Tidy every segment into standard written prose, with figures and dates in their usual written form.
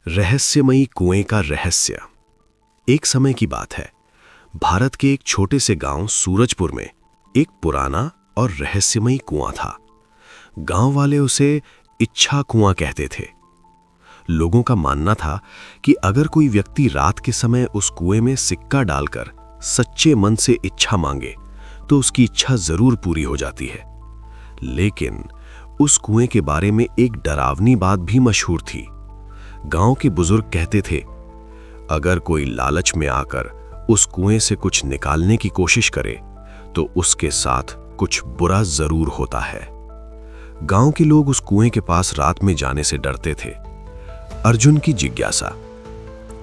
रहस्यमयी कुएं का रहस्य। एक समय की बात है, भारत के एक छोटे से गांव सूरजपुर में एक पुराना और रहस्यमयी कुआं था। गांव वाले उसे इच्छा कुआं कहते थे। लोगों का मानना था कि अगर कोई व्यक्ति रात के समय उस कुएं में सिक्का डालकर सच्चे मन से इच्छा मांगे तो उसकी इच्छा जरूर पूरी हो जाती है। लेकिन उस कुएं के बारे में एक डरावनी बात भी मशहूर थी। गांव के बुजुर्ग कहते थे, अगर कोई लालच में आकर उस कुएं से कुछ निकालने की कोशिश करे तो उसके साथ कुछ बुरा जरूर होता है। गांव के लोग उस कुएं के पास रात में जाने से डरते थे। अर्जुन की जिज्ञासा।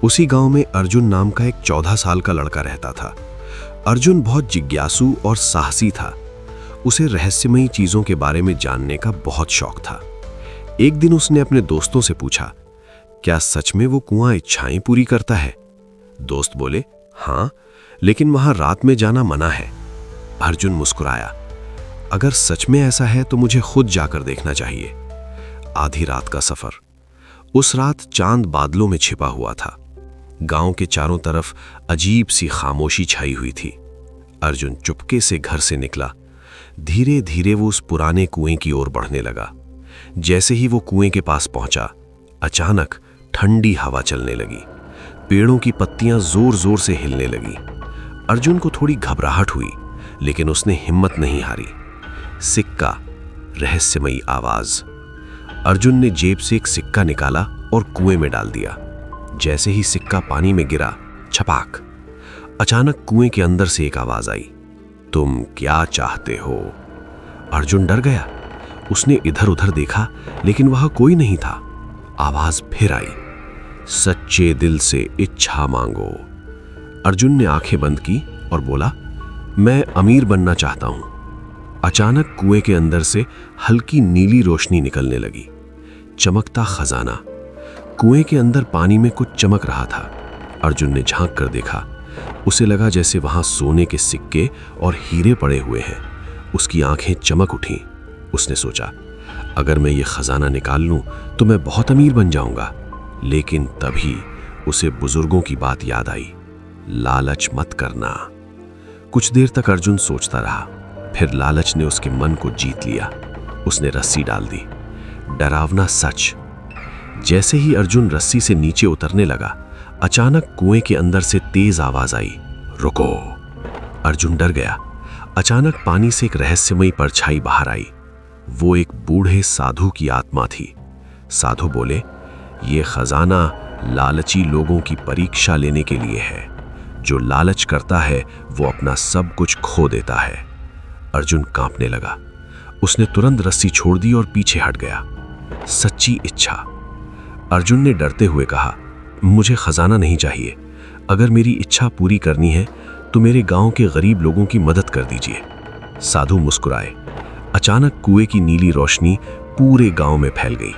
उसी गांव में अर्जुन नाम का एक 14 साल का लड़का रहता था। अर्जुन बहुत जिज्ञासु और साहसी था। उसे रहस्यमयी चीजों के बारे में जानने का बहुत शौक था। एक दिन उसने अपने दोस्तों से पूछा, क्या सच में वो कुआं इच्छाएं पूरी करता है? दोस्त बोले, हाँ, लेकिन वहां रात में जाना मना है। अर्जुन मुस्कुराया, अगर सच में ऐसा है तो मुझे खुद जाकर देखना चाहिए। आधी रात का सफर। उस रात चांद बादलों में छिपा हुआ था। गांव के चारों तरफ अजीब सी खामोशी छाई हुई थी। अर्जुन चुपके से घर से निकला। धीरे धीरे वो उस पुराने कुएं की ओर बढ़ने लगा। जैसे ही वो कुएं के पास पहुंचा, अचानक ठंडी हवा चलने लगी। पेड़ों की पत्तियां जोर जोर से हिलने लगी। अर्जुन को थोड़ी घबराहट हुई, लेकिन उसने हिम्मत नहीं हारी। सिक्का, रहस्यमयी आवाज। अर्जुन ने जेब से एक सिक्का निकाला और कुएं में डाल दिया। जैसे ही सिक्का पानी में गिरा, छपाक, अचानक कुएं के अंदर से एक आवाज आई, तुम क्या चाहते हो? अर्जुन डर गया। उसने इधर उधर देखा, लेकिन वहां कोई नहीं था। आवाज फिर आई, सच्चे दिल से इच्छा मांगो। अर्जुन ने आंखें बंद की और बोला, मैं अमीर बनना चाहता हूं। अचानक कुएं के अंदर से हल्की नीली रोशनी निकलने लगी। चमकता खजाना। कुएं के अंदर पानी में कुछ चमक रहा था। अर्जुन ने झांक कर देखा। उसे लगा जैसे वहां सोने के सिक्के और हीरे पड़े हुए हैं। उसकी आंखें चमक उठीं। उसने सोचा, अगर मैं ये खजाना निकाल लूं तो मैं बहुत अमीर बन जाऊंगा। लेकिन तभी उसे बुजुर्गों की बात याद आई, लालच मत करना। कुछ देर तक अर्जुन सोचता रहा। फिर लालच ने उसके मन को जीत लिया। उसने रस्सी डाल दी। डरावना सच। जैसे ही अर्जुन रस्सी से नीचे उतरने लगा, अचानक कुएं के अंदर से तेज आवाज आई, रुको। अर्जुन डर गया। अचानक पानी से एक रहस्यमयी परछाई बाहर आई। वो एक बूढ़े साधु की आत्मा थी। साधु बोले, ये खजाना लालची लोगों की परीक्षा लेने के लिए है। जो लालच करता है वो अपना सब कुछ खो देता है। अर्जुन कांपने लगा। उसने तुरंत रस्सी छोड़ दी और पीछे हट गया। सच्ची इच्छा। अर्जुन ने डरते हुए कहा, मुझे खजाना नहीं चाहिए। अगर मेरी इच्छा पूरी करनी है तो मेरे गांव के गरीब लोगों की मदद कर दीजिए। साधु मुस्कुराए। अचानक कुएं की नीली रोशनी पूरे गांव में फैल गई।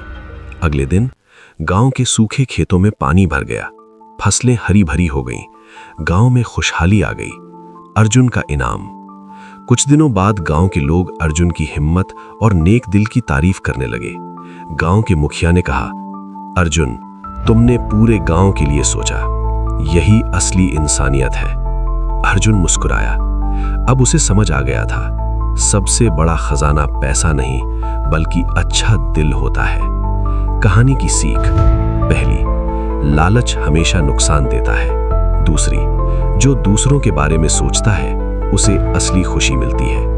अगले दिन गांव के सूखे खेतों में पानी भर गया। फसलें हरी भरी हो गईं। गांव में खुशहाली आ गई। अर्जुन का इनाम। कुछ दिनों बाद गांव के लोग अर्जुन की हिम्मत और नेक दिल की तारीफ करने लगे। गांव के मुखिया ने कहा, अर्जुन, तुमने पूरे गांव के लिए सोचा। यही असली इंसानियत है। अर्जुन मुस्कुराया। अब उसे समझ आ गया था, सबसे बड़ा खजाना पैसा नहीं बल्कि अच्छा दिल होता है। कहानी की सीख। पहली, लालच हमेशा नुकसान देता है। दूसरी, जो दूसरों के बारे में सोचता है उसे असली खुशी मिलती है।